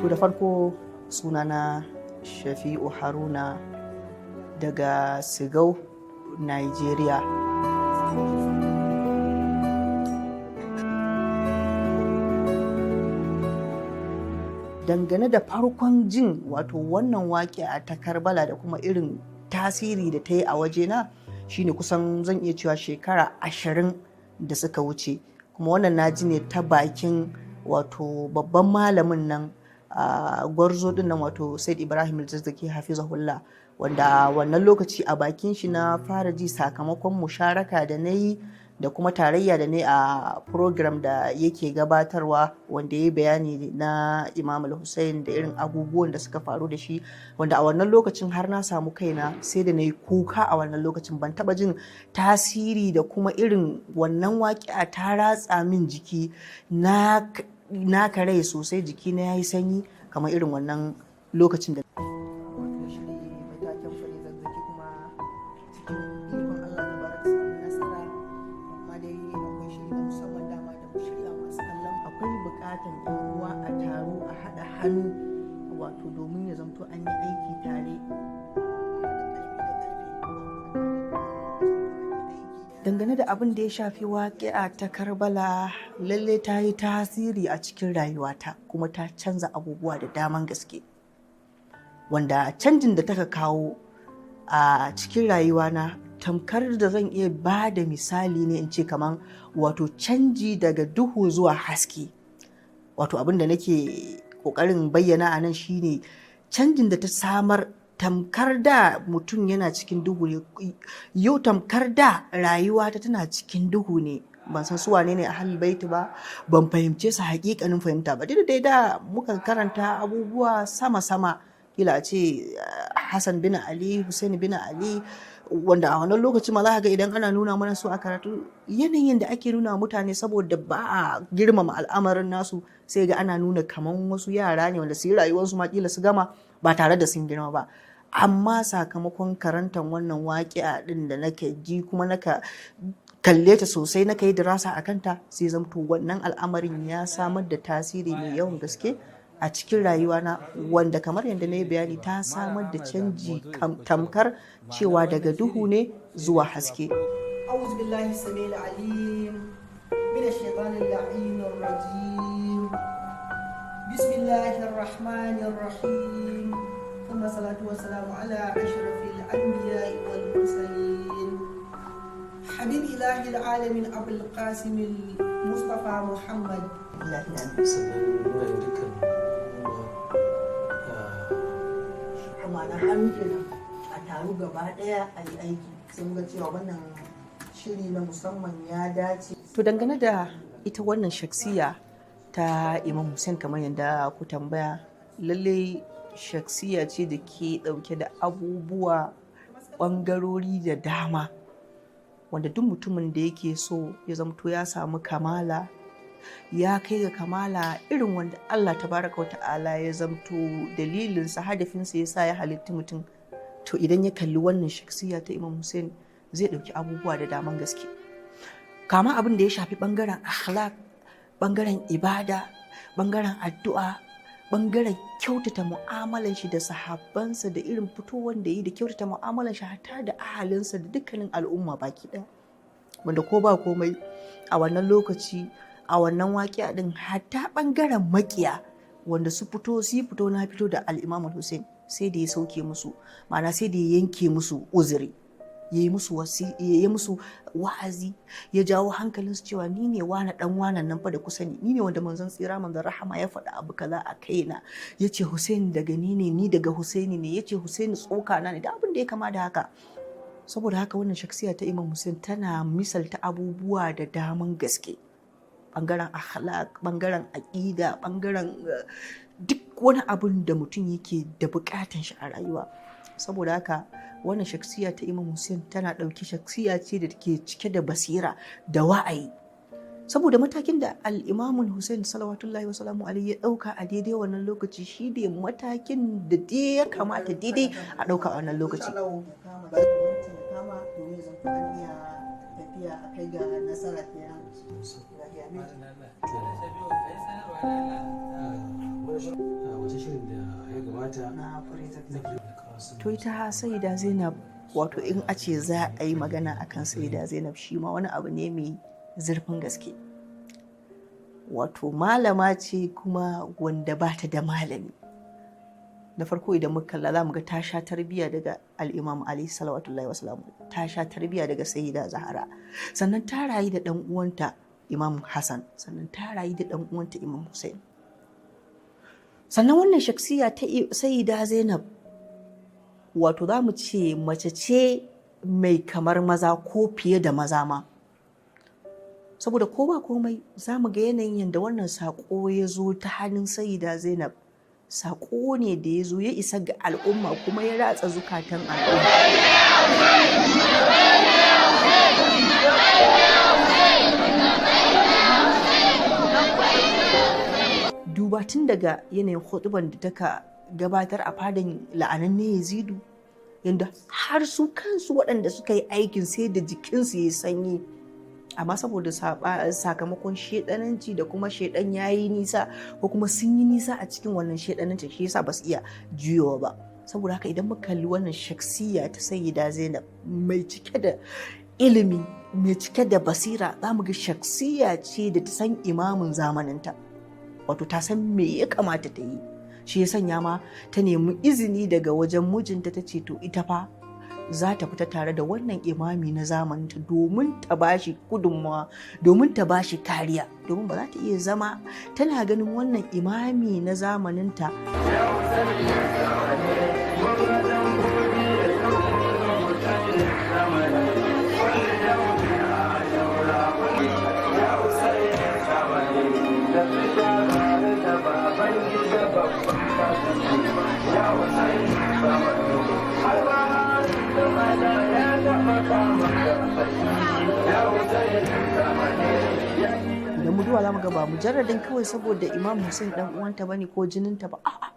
To da farko sunana Shafi'u Haruna daga Sigau, Nigeria. Dangane da farkon jin wato wannan waƙi'a ta Karbala da kuma irin tasiri da ta yi a wajena shine kusan zan iya cewa shekara 20 da suka wuce, kuma wannan na ji ne ta bakin wato babban malamin nan gwarzo din nan wato Said Ibrahim al-Zazzaki hafizahullah, wanda wannan lokaci a bakin shi na fara ji sakamakon musharaka da na yi da kuma tarayya da ne a program da yake gabatarwa wanda ya bayani na Imam al-Hussein da irin abubuwan da suka faru da shi, wanda a wannan lokacin har na samu kaina sai da na yi kuka a wannan lokacin. Ban taba jin tasiri da kuma irin wannan waƙi'a ta ratsa min jiki na kare sosai, jiki na yayi sanyi kamar irin wannan lokacin da wato domin ya zamto an yi aiki tare. Dangane da abin da ya shafi waƙi'a ta Karbala, lalle ta yi tasiri a cikin rayuwata kuma ta canza abubuwa da daman gaske, wanda canjin da taka kawo a cikin rayuwana tamkar da zan iya ba da misali ne in ce kaman wato canji daga duhu zuwa haske. Wato abin da nake kokarin bayyana a nan shine canjin da ta samar. Tamkar da mutum yana cikin duhu ne yau, tamkar da rayuwa ta tana cikin duhu ne. Ban san su wane ne ahlul baiti ba, ban fahimce su hakikanin fahimta ba. Dai da muka karanta abubuwa sama-sama, kila ce Hassan bin Ali, Hussein bin Ali, wanda a wannan lokaci ma za ga idan ana nuna mana su a karatu, yanayin da ake nuna mutane saboda ba a girmama al'amarin nasu, sai ga ana nuna kaman wasu yara ne wanda su yi rayuwarsu ma kila su gama ba tare da sun girma ba. Amma sakamakon karantar wannan waƙi'a din da nake ji kuma naka kalle ta sosai, naka yi dirasa a kanta, sai zamto wannan al'amarin ya samar da tasiri mai yawan gaske a cikin rayuwana, wanda kamar yadda na yi bayani ta samar da canji tamkar cewa daga duhu ne zuwa haske. A'udhu billahi samil alim minash shaitanir la'inir rajim. Bismillahir rahmanir rahim. Thumma salatu wassalamu ala ashrafil anbiya'i wal mursalin. Habib ilahil alamin Abul Qasim Mustafa Muhammad. Ma'ana hannu kenan a taru gaba daya a yi aiki, sai muga cewa wannan shiri na musamman ya dace. To dangane da ita wannan shaksiya ta Imam Hussein, kamar yadda ku tambaya, lalle shaksiya ce da ke dauke da abubuwa bangarori da dama, wanda duk mutumin da yake so ya zamto ya samu kamala, ya kai ga kamala irin wanda Allah tabaraka wa ta'ala ya zamto dalilinsa, hadafinsa ya sa ya halitta mutum, to idan ya kalli wannan shaksiya ta Imam Hussein zai ɗauki abubuwa da daman gaske, kama abin da ya shafi ɓangaren akhlaq, ɓangaren ibada, ɓangaren addu'a, ɓangaren kyautata mu'amalan shi da sahabbansa da irin fitowar da yi da kyautata mu'amalan shi hatta da ahalinsa da dukkanin al'umma baki ɗaya, wanda ko ba komai a wannan lokaci, a wannan waƙi'a din, hatta ɓangaren makiya wanda su fito na fito da al-Imam Hussein, sai da ya sauke musu, ma'ana sai da ya yanke musu uzuri, ya yi musu wa'azi, ya jawo hankalinsu cewa ni ne wane dan wanan nan fa da kusa ni ne wanda manzon tsira manzon rahama ya faɗa abu kaza a kaina, ya ce Hussein daga ni daga Husaini ne, ya ce Husaini tsoka na ne, da abin da ya kama da haka. Saboda haka wannan shaksiya ta Imam Hussein tana misalta abubuwa da daman gaske, ɓangaren akhlaq, ɓangaren aƙida, ɓangaren duk wani abin da mutum yake da buƙatan shi a rayuwa. Saboda haka wannan shaksiya ta Imam Hussein tana ɗauki shaksiya ce da ke cike da basira da wa'ayi, saboda matakin da al-Imam Hussein salawatullahi wasalamu alaihi ya ɗauka a daidai wannan lokaci shi ne matakin da ya kamata daidai a ɗauka a wannan lokaci. A kai ga nasara kenan. wace shirin da ya gabata na to ita Sayyida Zainab, wato in a ce za a yi magana akan Sayyida Zainab, shi ma wani abu ne mai zurfin gaske. Wato malama ce kuma wanda ba ta da malami. Na farko idan muka kalla za mu ga ta sha tarbiyya daga al-Imam Ali salawatullahi wasallam, ta sha tarbiyya daga Sayyida Zahra, sannan ta rayu da ɗan uwanta Imam Hassan, sannan ta rayu da ɗan uwanta Imam Hussein. Sannan wannan shaksiya ta Sayyida Zainab, wato za mu ce mace ce mai kamar maza ko fiye da maza ma. Saboda ko ba komai za mu ga yanayin yadda wannan saƙo ya zo ta hannun Sayyida Zainab, saƙo ne da ya zo ya isa ga al'umma kuma ya ratsa zukatan al'umma. Duba tun daga yanayin hutuban da taka gabatar a fadan la'ananne Yazidu, yadda har su kansu waɗanda suka yi aikin sai da jikinsu ya sanyi, amma saboda sakamakon shedananci da kuma shedan ya yi nisa ko kuma sun yi nisa a cikin wannan shedananci, shi yasa ba su iya juyowa ba. Saboda haka idan muka kalli wannan shaksiya ta Sayyida Zainab mai cike da ilimi, mai cike da basira, za mu ga shaksiya ce da ta san imamin zamaninta, wato ta san me ya kamata ta yi. Shi ya sanya ma ta nemi izini daga wajen mijinta, ta ce to ita fa za ta fita tare da wannan imami na zamaninta domin ta bashi gudunmawa, domin ta bashi kariya, domin ba za ta iya zama tana ganin wannan imami na zamaninta idan mu duba za mu ga ba mujarradin kawai saboda Imam Hussein dan uwanta bane ko jininta ba, a'a,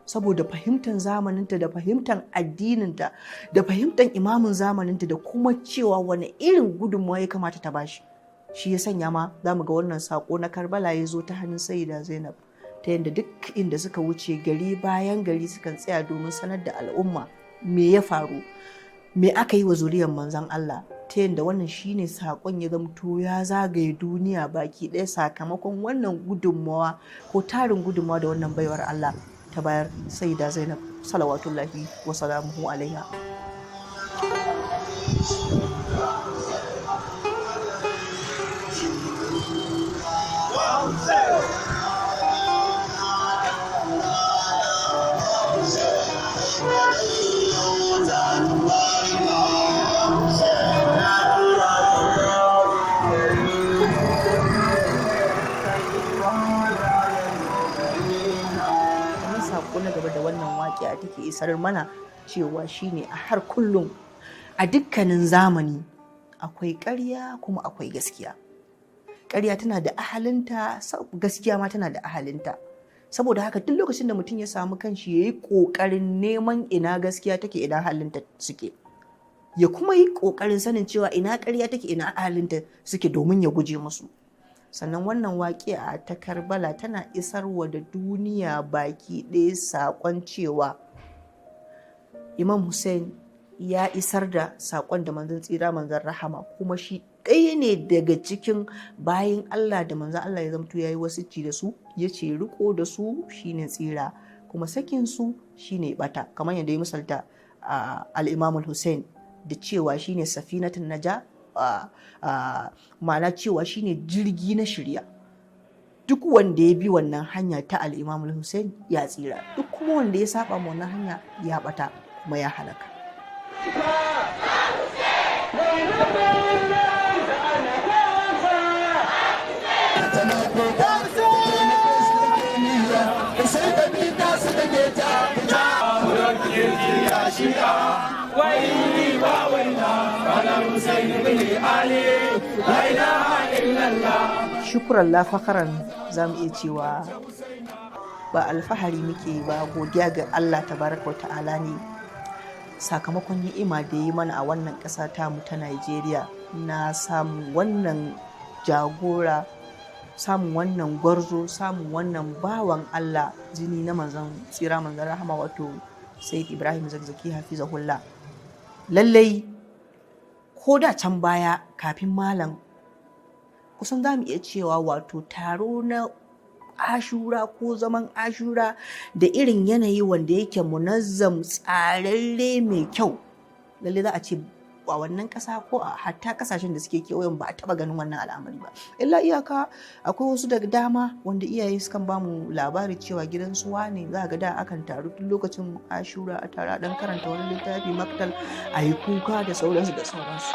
saboda fahimtar zamaninta da fahimtar addininta da fahimtar imamin zamaninta da kuma cewa wani irin gudunmawa ya kamata ta bashi. Shi ya sanya ma za mu ga wannan sako na Karbala ya zo ta hannun Sayyida Zainab, ta yadda duk inda suka wuce gari bayan gari sukan tsaya domin sanar da al'umma me ya faru, me aka yi wa zuriyar manzon Allah, ta yadda wannan shine sakon ya zamto ya zagaye duniya baki ɗaya sakamakon wannan gudunmawa ko tarin gudunmawa da wannan baiwar Allah ta bayar, Sayyida Zainab salawatullahi wa salamuhu alaiha. Na gaba da wannan waƙiya take isar mana cewa shine a har kullum a dukkanin zamani akwai ƙarya kuma akwai gaskiya. Ƙarya tana da ahalinta, gaskiya ma tana da ahalinta. Saboda haka duk lokacin da mutum ya samu kanshi ya yi ƙoƙarin neman ina gaskiya take, ina ahalinta suke, ya kuma yi ƙoƙarin sanin cewa ina ƙarya take, ina ahalinta suke domin ya guje musu. Sannan wannan waƙi'a ta Karbala tana isarwa da duniya baki ɗaya saƙon cewa Imam Hussein ya isar da saƙon da manzon tsira, manzon rahama, kuma shi ɗaya ne daga cikin bayin Allah da manzon Allah ya zamto ya yi wasicci da su, ya ce riko da su shine tsira, kuma sakin su shine bata, kamar yadda ya misalta al-Imam Hussein da cewa shine safinatun naja, ma'ana cewa shine jirgi na shirya. Duk wanda ya bi wannan hanya ta al-Imam Hussein ya tsira, duk kuma wanda ya saba ma wannan hanya ya bata kuma ya halaka. Shukran la fakaran, za mu iya cewa ba alfahari muke ba, godiya ga Allah tabaraka wa ta'ala ne sakamakon ni'ima da yi mana a wannan ƙasa tamu ta Najeriya na samun wannan jagora samun wannan gwarzo, samun wannan bawan Allah jini na manzon tsira manzon rahama wato Sayyid Ibrahim Zakzaki hafizahullah. Lallai ko da can baya kafin malam kusan za mu iya cewa wato taro na ashura ko zaman ashura da irin yanayi wanda yake munazzam tsararre mai kyau, lalle za a ce a wannan ƙasa ko a hatta ƙasashen da suke kewayen ba a taɓa ganin wannan al'amari ba. Illa iyaka akwai wasu daga dama wanda iyaye sukan ba mu labari cewa gidan suwa ne za ga da akan taru tun lokacin ashura a tara dan karanta wani littafi maktal a yi kuka da sauransu da sauransu.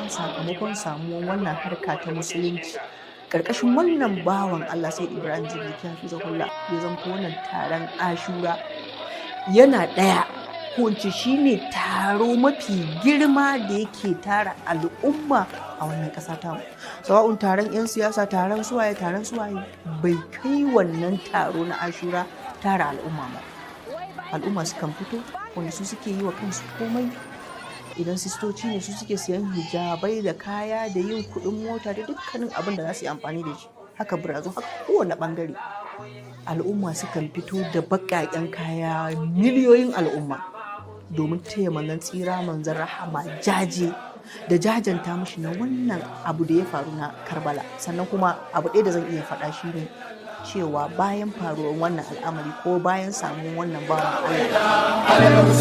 Sakamakon samuwan wannan harka ta musulunci ƙarƙashin wannan bawan Allah sai Ibrahim Zakzaki hafizahullah ya zanto wannan taron ashura yana ɗaya ko ince shine taro mafi girma da yake tara al'umma a wannan ƙasa ta mu. Sawa'un taron 'yan siyasa, taron suwaye bai kai wannan taro na ashura tara al'umma ba. Al'umma sukan fito wanda su suke yi wa kansu komai. Idan sistoci ne su suke siyan hijabai da kaya da yin kuɗin mota da dukkanin abin da za su yi amfani da shi, haka birazu, haka kowane ɓangare. Al'umma sukan fito da baƙaƙen kaya, miliyoyin al'umma domin taya manzon tsira manzon rahama jaje da jajanta mashi na wannan abu da ya faru na Karbala. Sannan kuma abu ɗaya da zan iya faɗa shi ne cewa bayan faruwar wannan al'amari ko bayan samun wannan bawan Allah